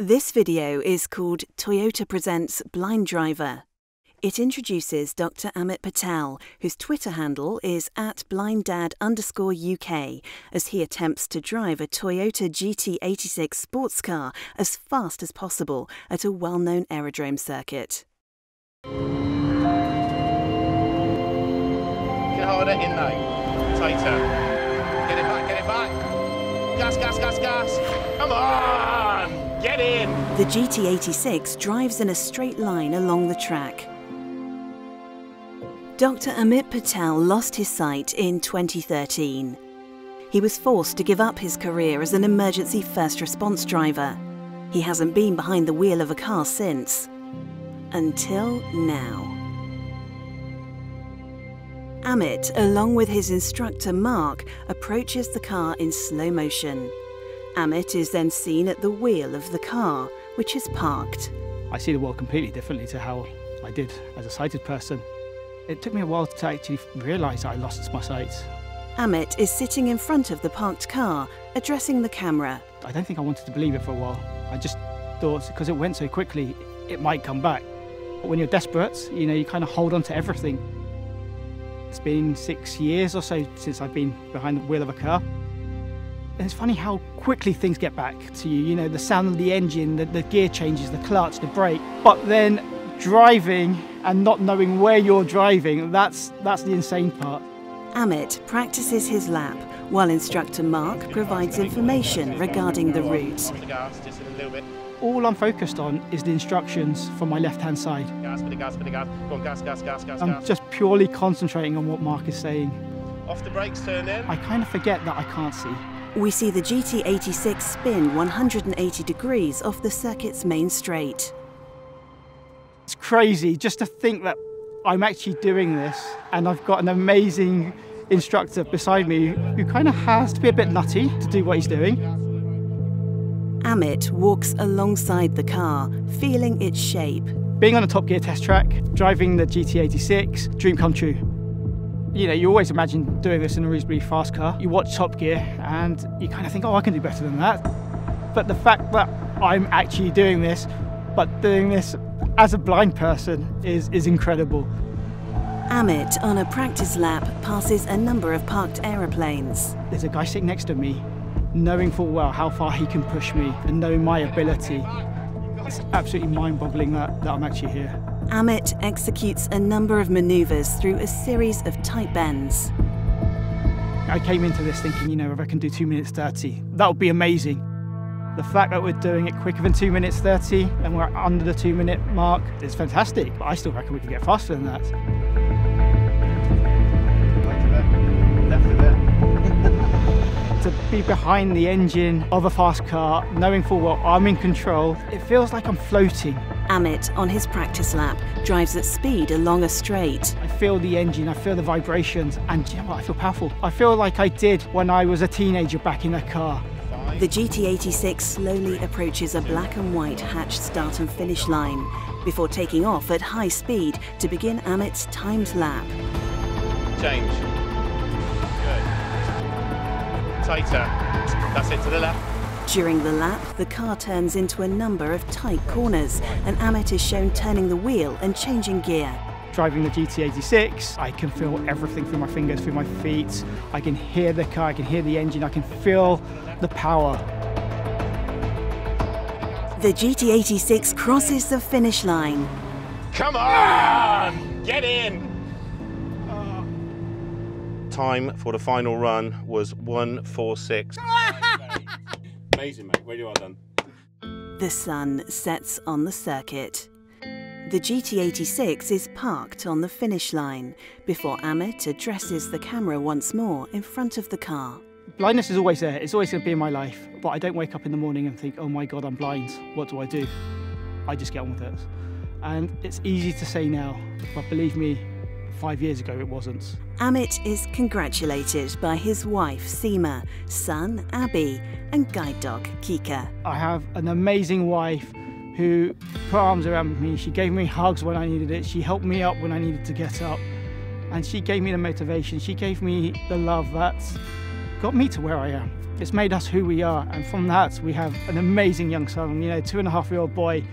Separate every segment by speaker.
Speaker 1: This video is called Toyota Presents Blind Driver. It introduces Dr Amit Patel, whose Twitter handle is @blinddad_UK, as he attempts to drive a Toyota GT86 sports car as fast as possible at a well-known aerodrome circuit.
Speaker 2: You can hold it in though. Tighter. Get it back, get it back. Gas, gas, gas, gas. Come on! Get in!
Speaker 1: The GT86 drives in a straight line along the track. Dr Amit Patel lost his sight in 2013. He was forced to give up his career as an emergency first response driver. He hasn't been behind the wheel of a car since. Until now. Amit, along with his instructor Mark, approaches the car in slow motion. Amit is then seen at the wheel of the car, which is parked.
Speaker 3: I see the world completely differently to how I did as a sighted person. It took me a while to actually realise that I lost my sight.
Speaker 1: Amit is sitting in front of the parked car, addressing the camera.
Speaker 3: I don't think I wanted to believe it for a while. I just thought, because it went so quickly, it might come back. But when you're desperate, you kind of hold on to everything. It's been 6 years or so since I've been behind the wheel of a car. And it's funny how quickly things get back to you. The sound of the engine, the gear changes, the clutch, the brake. But then driving and not knowing where you're driving, that's the insane part.
Speaker 1: Amit practices his lap, while instructor Mark provides information regarding the route.
Speaker 3: All I'm focused on is the instructions from my left-hand side.
Speaker 2: Gas, bit of gas, bit of gas. Go on, gas, gas, gas, gas,
Speaker 3: I'm
Speaker 2: gas.
Speaker 3: just purely concentrating on what Mark is saying.
Speaker 2: Off the brakes, turn in.
Speaker 3: I kind of forget that I can't see.
Speaker 1: We see the GT86 spin 180 degrees off the circuit's main straight.
Speaker 3: It's crazy just to think that I'm actually doing this, and I've got an amazing instructor beside me who kind of has to be a bit nutty to do what he's doing.
Speaker 1: Amit walks alongside the car, feeling its shape.
Speaker 3: Being on a Top Gear test track, driving the GT86, dream come true. You always imagine doing this in a reasonably fast car. You watch Top Gear and you kind of think, oh, I can do better than that. But the fact that I'm actually doing this, but doing this as a blind person is incredible.
Speaker 1: Amit, on a practice lap, passes a number of parked aeroplanes.
Speaker 3: There's a guy sitting next to me, knowing full well how far he can push me and knowing my ability. It's absolutely mind-boggling that I'm actually here.
Speaker 1: Amit executes a number of manoeuvres through a series of tight bends.
Speaker 3: I came into this thinking, if I can do 2 minutes 30, that would be amazing. The fact that we're doing it quicker than 2 minutes 30 and we're under the 2 minute mark is fantastic, but I still reckon we can get faster than that.
Speaker 2: Left of there.
Speaker 3: To be behind the engine of a fast car, knowing full well I'm in control, it feels like I'm floating.
Speaker 1: Amit, on his practice lap, drives at speed along a straight.
Speaker 3: I feel the engine, I feel the vibrations, and you know what, I feel powerful. I feel like I did when I was a teenager back in a car.
Speaker 1: The GT86 slowly approaches a black and white hatched start and finish line, before taking off at high speed to begin Amit's timed lap.
Speaker 2: Change. Good. Tighter. That's it, to the left.
Speaker 1: During the lap, the car turns into a number of tight corners, and Amit is shown turning the wheel and changing gear.
Speaker 3: Driving the GT86, I can feel everything through my fingers, through my feet. I can hear the car, I can hear the engine, I can feel the power.
Speaker 1: The GT86 crosses the finish line.
Speaker 2: Come on! Get in! Time for the final run was 1:46. Amazing, mate. Really well done.
Speaker 1: The sun sets on the circuit. The GT86 is parked on the finish line before Amit addresses the camera once more in front of the car.
Speaker 3: Blindness is always there. It's always going to be in my life. But I don't wake up in the morning and think, oh my God, I'm blind. What do I do? I just get on with it. And it's easy to say now, but believe me, 5 years ago it wasn't.
Speaker 1: Amit is congratulated by his wife Seema, son Abby, and guide dog Kika.
Speaker 3: I have an amazing wife who put arms around me. She gave me hugs when I needed it. She helped me up when I needed to get up. And she gave me the motivation. She gave me the love that got me to where I am. It's made us who we are, and from that we have an amazing young son, 2.5-year-old boy.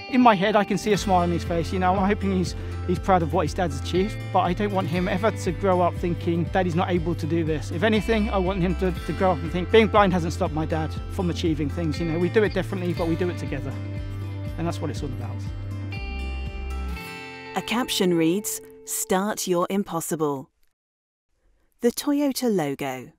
Speaker 3: In my head I can see a smile on his face, I'm hoping he's proud of what his dad's achieved, but I don't want him ever to grow up thinking Daddy's not able to do this. If anything, I want him to grow up and think being blind hasn't stopped my dad from achieving things. We do it differently, but we do it together, and that's what it's all about.
Speaker 1: A caption reads, "Start your impossible." The Toyota logo.